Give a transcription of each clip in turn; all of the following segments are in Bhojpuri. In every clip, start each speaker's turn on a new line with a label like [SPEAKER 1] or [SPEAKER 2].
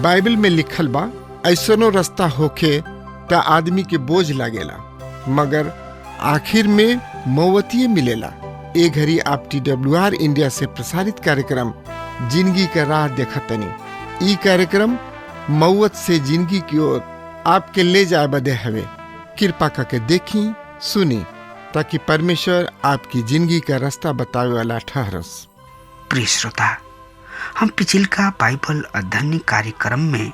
[SPEAKER 1] बाइबल में लिखल बा, ऐसनो रास्ता होखे त आदमी के बोझ लागेला, मगर आखिर में मौवतिये मिलेला। ए घड़ी आप TWR इंडिया से प्रसारित कार्यक्रम जिंदगी का राह देखतनी। ई कार्यक्रम मौत से जिंदगी की ओर आपके ले जाए बदे हवे। कृपा करके देखी सुनी, ताकि परमेश्वर आपकी जिंदगी का रास्ता बतावे वाला ठहरस।
[SPEAKER 2] प्रिय श्रोता, हम पिछले का बाइबल अध्ययन कार्यक्रम में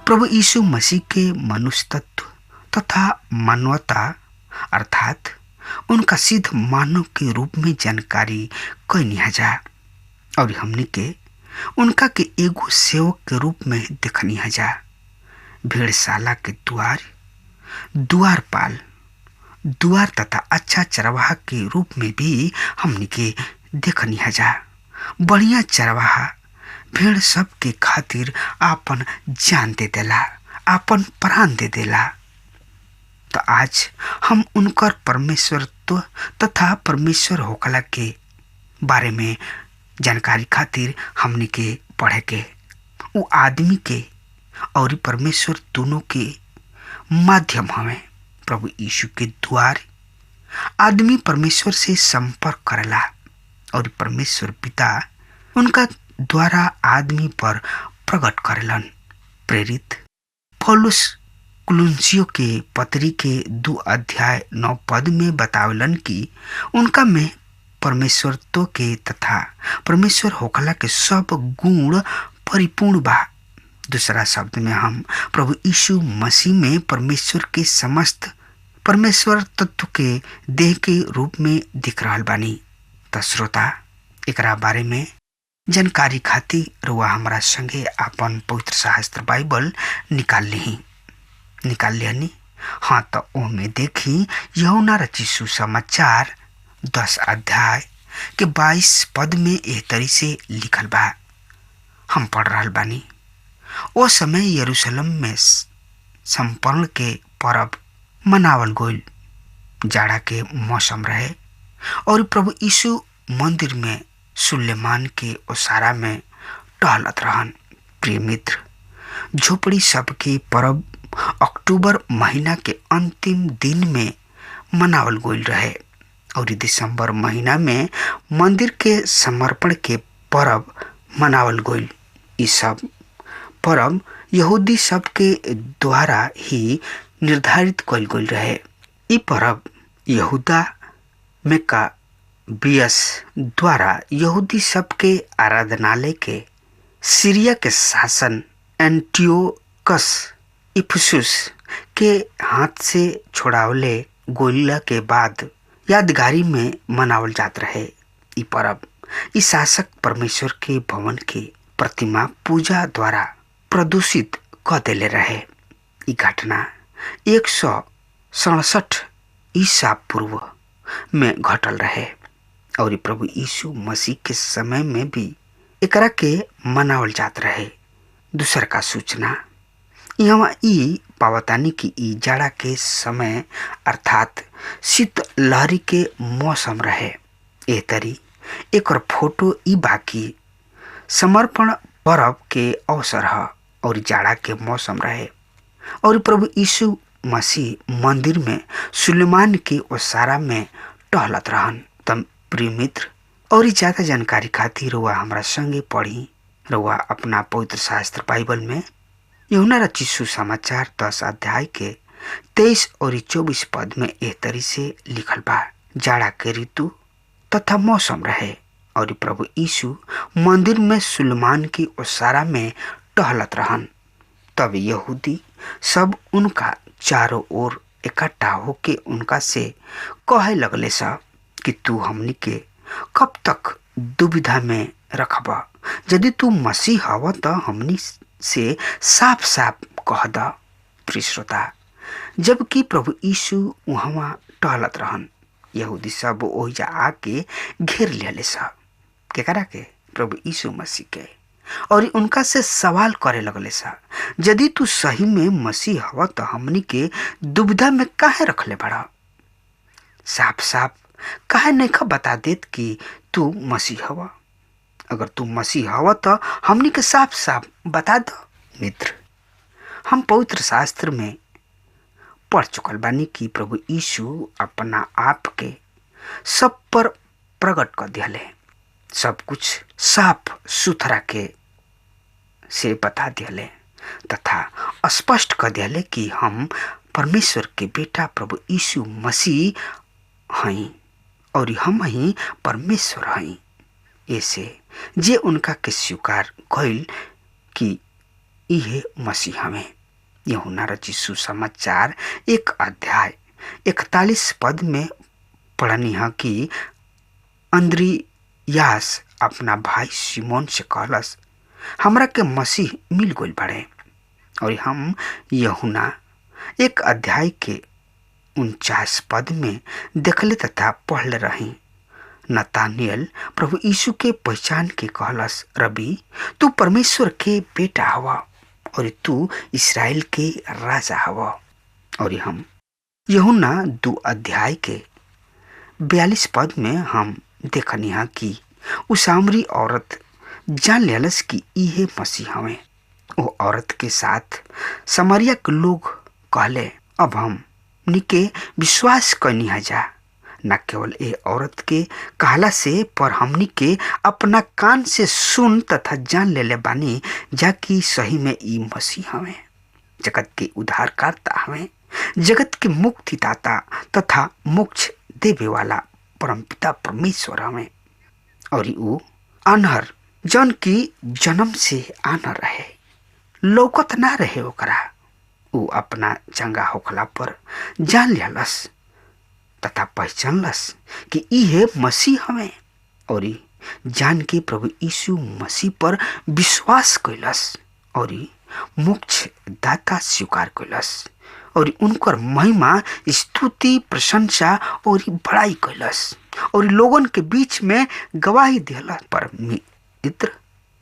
[SPEAKER 2] प्रभु यीशु मसीह के मनुष्य तत्व तथा मानवता अर्थात उनका सिद्ध मानव के रूप में जानकारी कैनी हजा और हमने के उनका के एगो सेवक के रूप में देखनी हजा। भेड़शाला के द्वारपाल, द्वार तथा अच्छा चरवाहा के रूप में भी हमने के देखनी हजा। बढ़िया चरवाहा भेड़ सब के खातिर आपन जान दे देला, आपन प्राण दे देला। तो आज हम उनकर परमेश्वरत्व तथा परमेश्वर होकला के बारे में जानकारी खातिर हमने के पढ़े के वो आदमी के और परमेश्वर दोनों के माध्यम हमें। प्रभु यीशु के द्वार आदमी परमेश्वर से संपर्क करेला और परमेश्वर पिता उनका द्वारा आदमी पर प्रकट करेलन। प्रेरित पौलुस कुलुसियों के पत्री के 2 अध्याय 9 पद में बतावलन कि उनका में परमेश्वरत्व के तथा परमेश्वर होखला के सब गुण परिपूर्ण बा। दूसरा शब्द में हम प्रभु यीशु मसीह में परमेश्वर के समस्त परमेश्वर तत्व के देह के रूप में दिख रहल बानी। त श्रोता, एकरा बारे में जानकारी खातिर रुआ हमारा संगे आपन पवित्र शास्त्र बाइबल निकाल लिहनी। हाँ, तो ओमे देखी यूहन्ना रचित सुसमाचार 10 अध्याय के 22 पद में एह तरी से लिखल बा। हम पढ़ रहल बानी। ओ समय यरूशलेम में संपन्न के पर्व मनावल गइल। जाड़ा के मौसम रहे और प्रभु यीशु मंदिर में सुलेमान के ओसारा में टहलत रहन। प्रिय मित्र, झोपड़ी सबके पर्व अक्टूबर महीना के अंतिम दिन में मनावल गइल रहे और दिसंबर महीना में मंदिर के समर्पण के पर्व मनावल गइल। ये सब पर्व यहूदी सब के द्वारा ही निर्धारित कइल गइल रहे। ये पर्व यहूदा में का बियस द्वारा यहूदी सब के आराधनालय के सीरिया के शासन एंटियोकस इफिसुस के हाथ से छोड़ावले गोलिला के बाद यादगारी में मनावल जात रहे। ई पर्व ई शासक परमेश्वर के भवन के प्रतिमा पूजा द्वारा प्रदूषित क देले रहे। ई घटना 167 ईसा पूर्व में घटल रहे और प्रभु यीशु मसीह के समय में भी एकरा के मनावल जात रहे। दूसर का सूचना यहाँ ई पावतानी की ई जाड़ा के समय अर्थात शीत लहरी के मौसम रहे। ए तरी एक और फोटो ई बाकी समर्पण पर्व के अवसर है और जाड़ा के मौसम रहे और प्रभु यीशु मसीह मंदिर में सुलेमान के ओसारा में टहलत रहन। तम प्रिय मित्र, और ज्यादा जानकारी खातिर रुआ हमारा संगे पढ़ी। रुआ अपना पवित्र शास्त्र बाइबल में यूहन्ना रचित सुसमाचार 10 अध्याय के 23 और 24 पद में एह तरी से लिखल बा। जाड़ा के ऋतु तथा मौसम रहे और प्रभु यीशु मंदिर में सुलेमान की ओसारा में टहलत रहन। तब यहूदी सब उनका चारों ओर इकट्ठा होके उनका से कहे लगले सा कि तू हमनी के कब तक दुविधा में रखबा? यदि तू मसीह हव तो हमनी से साफ साफ कह द। प्रिय श्रोता, जबकि प्रभु यीशु वहाँ टहलत रहन, यहूदी सब ओहिजा आके घेर लेले सा। केकरा के? प्रभु यीशु मसीह के। और उनका से सवाल करे लगले सा, यदि तू सही में मसीह हवा तो हमनी के दुविधा में काहे रखले बड़ा? साफ साफ काहे नहीं बता देत कि तू मसीह हवा? अगर तू मसीह हवा तो हमनी के साफ साफ बता दो। मित्र, हम पवित्र शास्त्र में पढ़ चुकल बानी कि प्रभु यीशु अपना आप के सब पर प्रकट कर दिले, सब कुछ साफ सुथरा के से बता दिले तथा स्पष्ट कर दिले कि हम परमेश्वर के बेटा प्रभु यीशु मसीह हई और हम ही परमेश्वर हई। ऐसे जे उनका के स्वीकार कइल कि इहे मसीह हमें। यूहन्ना रचित सुसमाचार 1 अध्याय 41 पद में पढ़नी है कि अंद्रियास अपना भाई सिमोन से कहलस, हमरा के मसीह मिल गइल बाड़े। और हम यूहन्ना 1 अध्याय के 49 पद में देखले तथा पढ़ले रही। नतानियल प्रभु यीशु के पहचान के कहलस, रबी तू परमेश्वर के बेटा हवा और तू इस्राएल के राजा हवा। और हम यूहन्ना 2 अध्याय के 42 पद में हम देखनी है कि उ सामरी औरत जान लेलस कि इहे मसीह हवे। वो औरत के साथ समरिया के लोग कहले, अब हम निके विश्वास करनी है जा, न केवल ए औरत के कहला से पर हमनी के अपना कान से सुन तथा जान लेले बानी जा कि सही में ई मसीह हवे, जगत के उद्धारकर्ता हवे, जगत के मुक्तिदाता तथा मोक्ष देवे वाला परमपिता परमेश्वर हवे। और ऊ अनहर जन की जन्म से आनर रहे, लौकत ना रहे ओकरा, ऊ अपना चंगा होखला पर जान लियालस तथा पहचानलस कि इहे मसीह हवे। और जान के प्रभु यीशु मसीह पर विश्वास कैलस और मोक्ष दाता स्वीकार कैलस और उनकर महिमा स्तुति प्रशंसा और बड़ाई कैलस और लोगन के बीच में गवाही दिला। पर मित्र,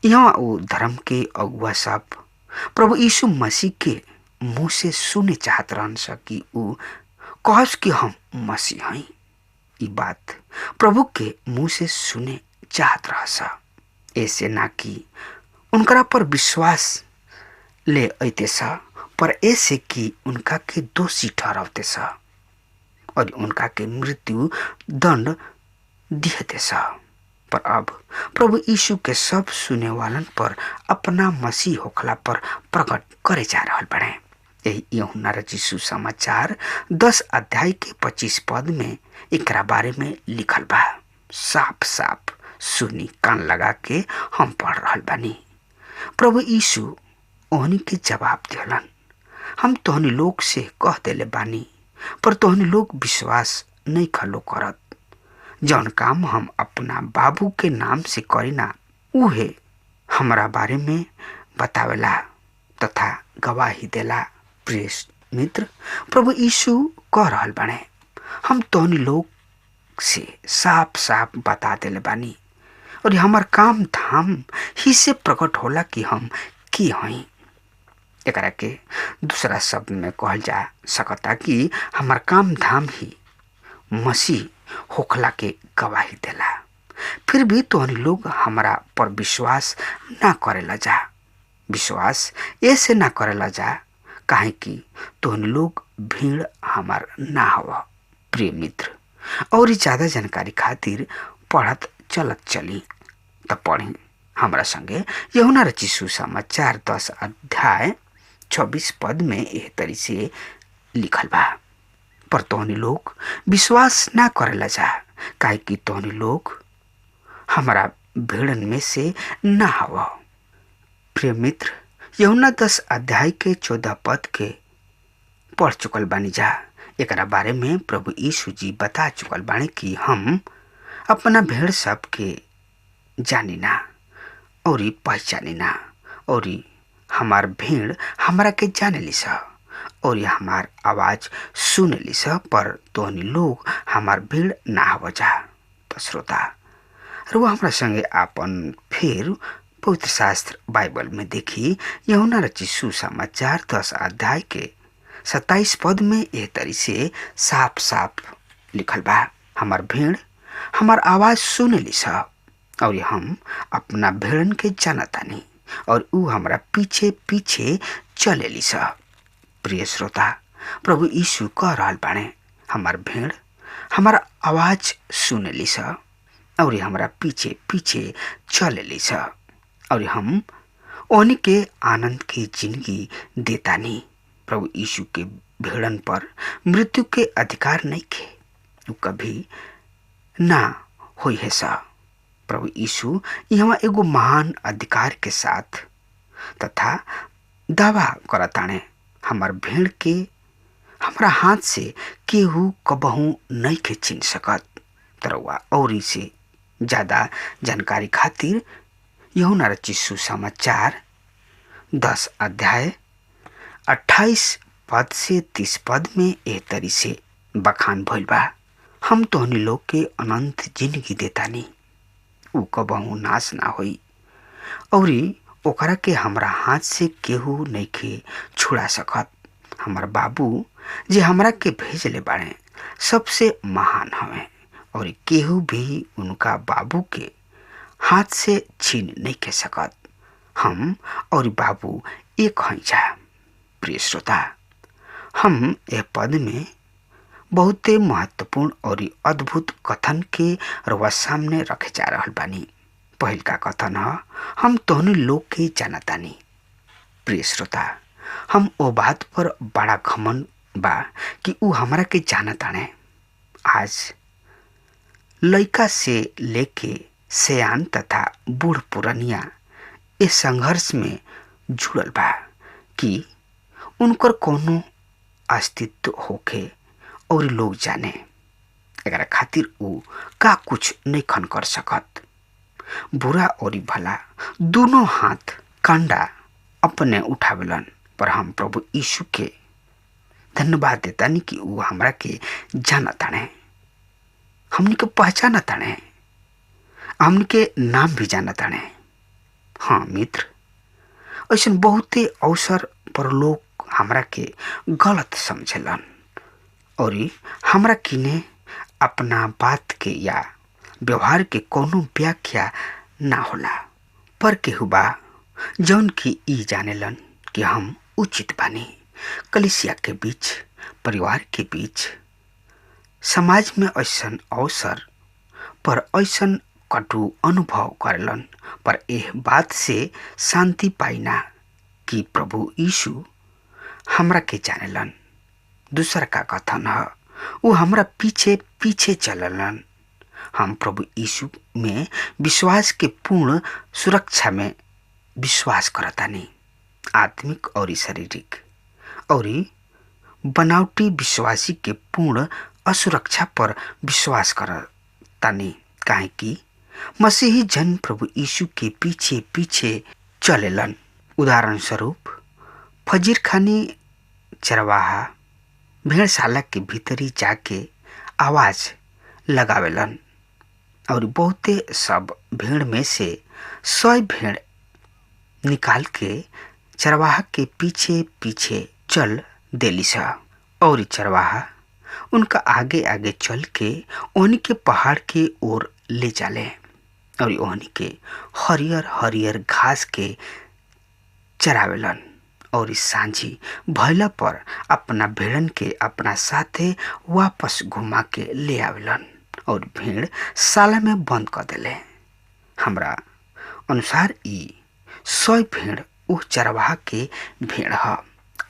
[SPEAKER 2] यहाँ वो धर्म के अगुआ सब प्रभु यीशु मसीह के मुंह से सुने चाहत रहन सा कि ऊ कहस कि हम मसीह हई। ई बात प्रभु के मुंह से सुने चाहत रह सा, ऐसे ना कि उनकरा पर विश्वास ले अते सा, पर ऐसे कि उनका के दोषी ठहरावते सा और उनका के मृत्यु दंड दिहते सा। पर अब प्रभु यीशु के सब सुने वालन पर अपना मसीह होखला पर प्रकट करे जा रहल बड़े। यही यूहन्ना रचित सुसमाचार 10 अध्याय के 25 पद में एकरा बारे में लिखल बा। साफ साफ सुनी, कान लगा के हम पढ़ रहल बानी। प्रभु यीशु ओहनी के जवाब दिहलन, हम तोहनी लोग से कह देले बानी, पर तोहनी लोग विश्वास नहीं खलो करत। जौन काम हम अपना बाबू के नाम से करीना उहे हमरा बारे में बतावेला तथा गवाही देला। प्रिय मित्र, प्रभु यीशु कह रहल बाने, हम तोहनी लोग से साफ साफ बता देले बानी और हमार काम धाम ही से प्रकट होला कि हम की हई। एकरा के दूसरा शब्द में कहल जा सकता कि हमार काम धाम ही मसीह होखला के गवाही देला। फिर भी तोहनी लोग हमारा पर विश्वास ना करेला जा। विश्वास ऐसे ना करेला जा काहे कि तोहनी लोग भीड़ हमार ना हवा। प्रिय मित्र, और ज्यादा जानकारी खातिर पढ़त चलत चली त पढ़ी हमरा संगे यूहन्ना रचित सुसमाचार 10 अध्याय 26 पद में एह तरी से लिखल बा, पर तोहनी लोग विश्वास ना करेला जा काहे कि तोहनी लोग हमारा भीड़न में से ना हवा। प्रिय मित्र, यूहन्ना 10 अध्याय के 14 पद के पढ़ चुकल बानी जा। एकरा बारे में प्रभु यीशु जी बता चुकल बानी कि हम अपना भेड़ सब के जानिना और पहचानिना और हमार भीड़ हमरा के जानेली सा और हमार आवाज सुनेली सा, पर तोहनी लोग हमार भीड़ ना हो जा। तो श्रोता, रुआ हमरा संगे आपन फिर पवित्र शास्त्र बाइबल में देखी यूहन्ना रचित सुसमाचार 10 अध्याय के 27 पद में यह तरी से साफ साफ लिखल बा, हमार भेड़ हमार आवाज सुनेली स और हम अपना भेड़न के जानतानी और ऊ हमरा पीछे पीछे चलेली स। प्रिय श्रोता, प्रभु यीशु कह रहल बाणे, हमार भेड़ हमार आवाज सुनेली स और हमरा पीछे पीछे चलेली स और हम ओनी के आनंद की जिंदगी देतानी। प्रभु यीशु के भेड़न पर मृत्यु के अधिकार नहीं खे, ऊ कभी ना होई है सा। प्रभु यीशु यहाँ एगो महान अधिकार के साथ तथा दावा करताणे, हमार भेड़ के हमरा हाथ से केहू कबहू नहीं के छीन सकत। तरवा और से ज्यादा जानकारी खातिर यूहन्ना रचित सुसमाचार 10 अध्याय 28 पद से 30 पद में एह तरी से बखान भइल बा, हम तोहनी लोग के अनंत जिंदगी देतानी, ऊ कबहू नाश ना होई औरी ओकरा के हमरा हाथ से केहू नहीं के छुड़ा सकत। हमार बाबू जे हमरा के भेजले बाड़े सबसे महान हवे और केहू भी उनका बाबू के हाथ से छीन नहीं के सकत। हम और बाबू एक हई जा। प्रिय श्रोता, हम यह पद में बहुते महत्वपूर्ण और अद्भुत कथन के रउआ सामने रखे जा रहल बानी। पहिल का कथन है, हम तोहनी लोग के जानतानी। प्रिय श्रोता, हम ओ बात पर बड़ा घमंड बा कि ऊ हमरा के जानताने। आज लइका से लेके सयान तथा बूढ़ पुरनिया इस संघर्ष में जुड़ल बा कि उनकर कोनो अस्तित्व होके और लोग जाने, एकरा खातिर ऊ का कुछ नहीं खन कर सकत। बुरा और भला दोनों हाथ कांडा अपने उठावेलन, पर हम प्रभु यीशु के धन्यवाद देतानी कि ऊ हमरा के जानताने, हमनी के पहचानताने, हमनी के नाम भी जानताने। हाँ मित्र, ऐसे बहुते अवसर पर लोग हमरा के गलत समझेलन और हमरा किने अपना बात के या व्यवहार के कोनो व्याख्या ना होला, पर केहू बा जौन की ई जानेलन कि हम उचित बानी। कलीसिया के बीच, परिवार के बीच, समाज में ऐसन अवसर पर ऐसन कटु अनुभव करेलन, पर यह बात से शांति पाइना कि प्रभु यीशु हमरा के जानेलन। दूसरा का कथन है, वो हमरा पीछे पीछे चललन। हम प्रभु यीशु में विश्वास के पूर्ण सुरक्षा में विश्वास करतानी। आत्मिक और शारीरिक और बनावटी विश्वासी के पूर्ण असुरक्षा पर विश्वास करतानी, काहे कि मसीही जन प्रभु यीशु के पीछे पीछे चलेलन। उदाहरण स्वरूप फजीर खानी चरवाहा भेड़शाला के भीतरी जाके आवाज लगावेलन और बहुते सब भेड़ में से 100 भेड़ निकाल के चरवाहा के पीछे पीछे चल देली सा और चरवाहा उनका आगे आगे चल के ओहनी के पहाड़ के ओर ले जाले और ओहनी के हरियर हरियर घास के चरावेलन और इस सांझी भइला पर अपना भेड़न के अपना साथे वापस घुमा के ले आवेलन और भेड़ साला में बंद कर देले। हमरा अनुसार ई 100 भेड़ उ चरवाहा के भेड़ ह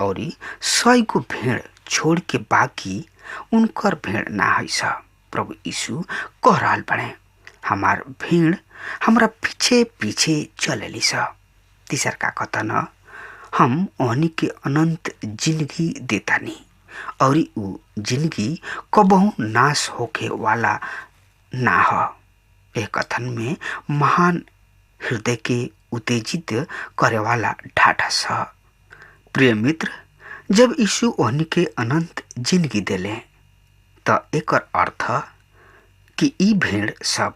[SPEAKER 2] और 100 गो भेड़ छोड़ के बाकी उनकर भेड़ ना है सा। प्रभु यीशु कह रहल बाड़े, हमार भेड़ हमरा पीछे पीछे चलेली सा। तीसर का कथन है, हम ओहनी के अनंत जिंदगी देतानी और ऊ जिंदगी कबहू नाश होके वाला ना ह। यह कथन में महान हृदय के उत्तेजित करे वाला ढाढ़स है। प्रिय मित्र, जब यीशु ओहनी के अनंत जिंदगी देले तो एकर अर्थ कि ई भेड़ सब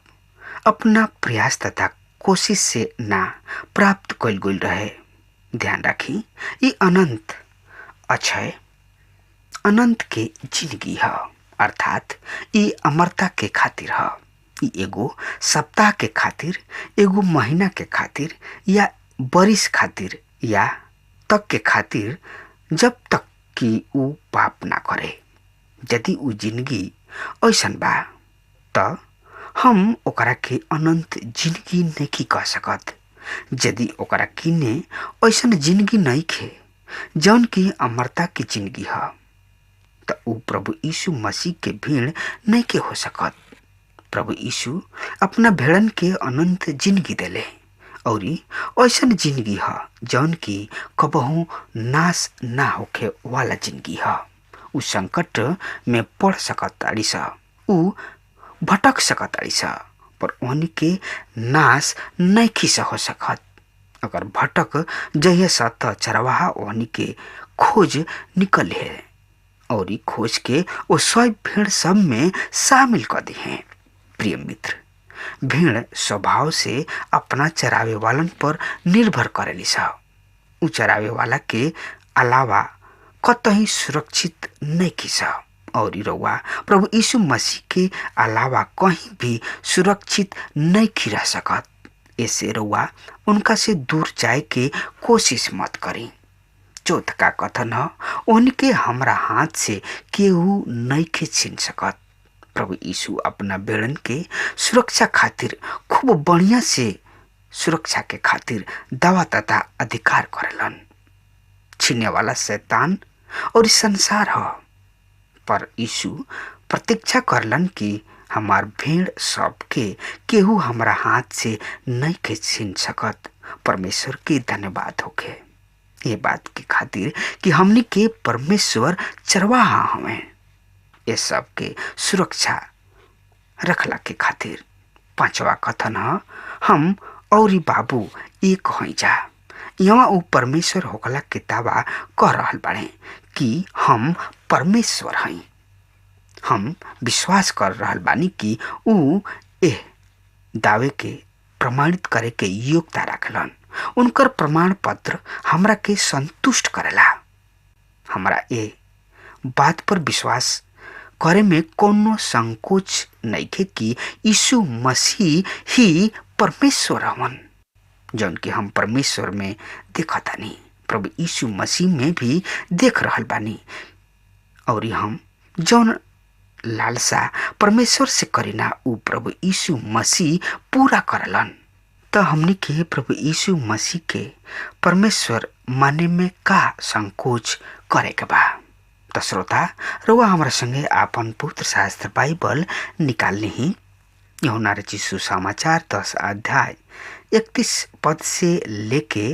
[SPEAKER 2] अपना प्रयास तथा कोशिश से ना प्राप्त कइल गइल रहे। ध्यान राखी, ई अनंत अक्षय अनंत के जिंदगी है, अर्थात ई अमरता के खातिर है। ई एगो सप्ताह के खातिर, एगो महीना के खातिर या बरिस खातिर या तक के खातिर, जब तक कि ऊ पाप ना करे। यदि ऊ जिंदगी ऐसन बा त हम ओकरा के अनंत जिंदगी नहीं कह सकत। यदि ओकरा किने ऐसन जिंदगी नहीं खे जौन की अमरता की जिंदगी है, त ऊ प्रभु यीशु मसीह के भीड़ नहीं के हो सकत। प्रभु यीशु अपना भेड़न के अनंत जिंदगी देले और ऐसन जिंदगी है जौन की कबहू नाश ना होखे वाला जिंदगी है। ऊ संकट में पड़ सकताड़ी सा, ऊ भटक सकताड़ी सा, पर उनके नाश नहीं खिस हो सकत। अगर भटक जइए सा त चरवाहा उनके खोज निकल है और ई खोज के वो सब भेड़ सब में शामिल कर दी हैं। प्रिय मित्र, भेड़ स्वभाव से अपना चरावे वालन पर निर्भर करेली सा। उ चरावे वाला के अलावा कतही सुरक्षित नहीं खिसा और रउआ प्रभु यीशु मसीह के अलावा कहीं भी सुरक्षित नहीं खिरा सकत। ऐसे रउआ उनका से दूर जाए के कोशिश मत करी। चौथ का कथन है, उनके हमरा हाथ से केहू नहीं के छीन सकत। प्रभु यीशु अपना भेड़न के सुरक्षा खातिर खूब बढ़िया से सुरक्षा के खातिर दावा तथा अधिकार करेलन। छीने वाला शैतान और संसार है, पर यीशु प्रतीक्षा करलन कि हमार भेड़ सब के केहू हमरा हाथ से नहीं के छीन सकत। परमेश्वर के धन्यवाद होखे ये बात की खातिर कि हमनी के परमेश्वर चरवाहा हमें ये सब के सुरक्षा रखला के खातिर। पांचवा कथन है, हम और बाबू एक हो जा। यहाँ ऊ परमेश्वर होकला के दावा कह रहल बाड़े कि हम परमेश्वर हई। हम विश्वास कर रहल बानी कि ऊ एह दावे के प्रमाणित करे के योग्यता रखलन। उनकर प्रमाण पत्र हमरा के संतुष्ट करेला। हमरा ए बात पर विश्वास करे में कोनो संकोच नहीं थे कि यीशु मसीह ही परमेश्वर हवन, जौन कि हम परमेश्वर में देखता नहीं प्रभु यीशु मसीह में भी देख रहल बानी। और हम जौन लालसा परमेश्वर से करीना ऊ प्रभु यीशु मसीह पूरा करलन। तो हमने के प्रभु यीशु मसीह के परमेश्वर माने में का संकोच करे के बा। तो श्रोता, रउआ हमारा संगे आपन पवित्र शास्त्र बाइबल निकाल ली। यूहन्ना रचित सुसमाचार 10 अध्याय 31 पद से लेके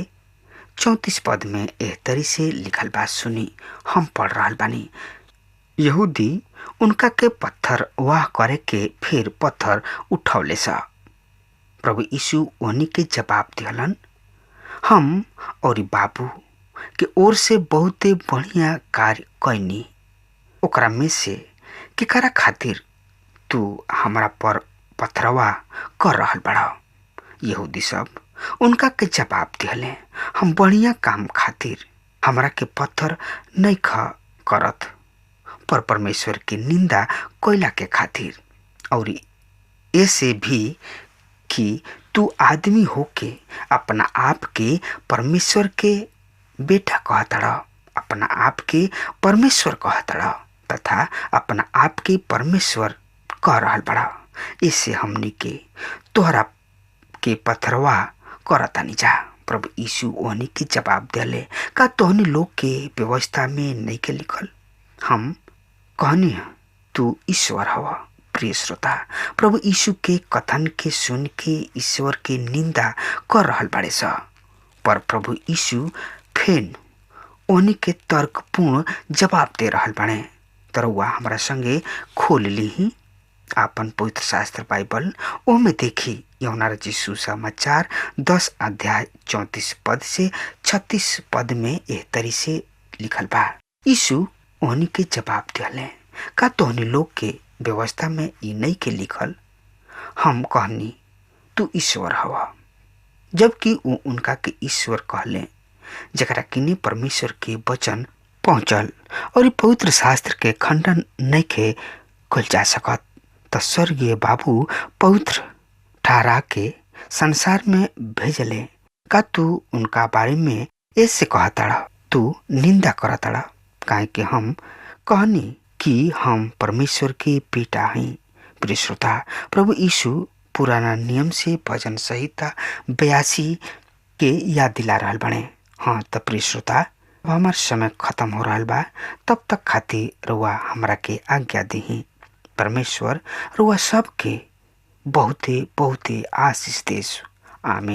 [SPEAKER 2] 34 पद में एह तरी से लिखल बात सुनी। हम पढ़ रहल बानी। यहूदी उनका के पत्थर वाह करे के फिर पत्थर उठौले सा। प्रभु यीशु उन्हीं के जवाब दिहलन, हम और बाबू के ओर से बहुते बढ़िया कार्य कैनी। ओकरा में से केकरा खातिर तू हमरा पर पथरवा कर रहल बड़ा। यहूदी सब उनका के जवाब दिहले, हम बढ़िया काम खातिर हमरा के पत्थर नहीं करत, पर परमेश्वर की निंदा कोयला के खातिर, और ऐसे भी कि तू आदमी होके अपना आप के परमेश्वर के बेटा कहतड़, अपना आप के परमेश्वर कहतड़ तथा अपना आप के परमेश्वर कह रहल बड़ा। इससे हमनी के तोहरा के पथरवा करतानी जा। प्रभु यीशु ओहनी के जवाब दिले, का तोहनी लोग के व्यवस्था में नहीं के लिखल, हम कहनी तू ईश्वर हवा। प्रिय श्रोता, प्रभु यीशु के कथन के सुन के ईश्वर के निंदा कर रहल बाड़े सा, पर प्रभु यीशु फेन ओहनी के तर्कपूर्ण जवाब दे रहल बाड़े। तरवा हमारा संगे खोल ली आपन पवित्र शास्त्र बाइबल। ओ में देखी यूहन्ना रचित सुसमाचार 10 अध्याय 34 पद से 36 पद में एह तरी से लिखल बा। यीशु ओहनी के जवाब दिले, का तोहनी लोग के व्यवस्था में ई नहीं के लिखल, हम कहनी तू ईश्वर हवा। जबकि वो उनका के ईश्वर कहले, जकरा किने परमेश्वर के वचन पहुंचल और पवित्र शास्त्र के खंडन नहीं के कल जा सकत। तो स्वर्गीय बाबू पवित्र ठहरा के संसार में भेजले। का तू उनका बारे में ऐसे कहताड़ा, तू निंदा करताड़ा? काहे कि हम कहनी कि हम परमेश्वर के बेटा हैं। प्रिय श्रोता, प्रभु यीशु पुराना नियम से भजन संहिता 82 के याद दिला रहल बने। हाँ तो प्रिय श्रोता, अब हमार समय खत्म हो रहा बा। तब तक खातिर रुआ हमरा के आज्ञा दी। परमेश्वर रुआ सबके बहुते बहुते आशीष देस। आमीन।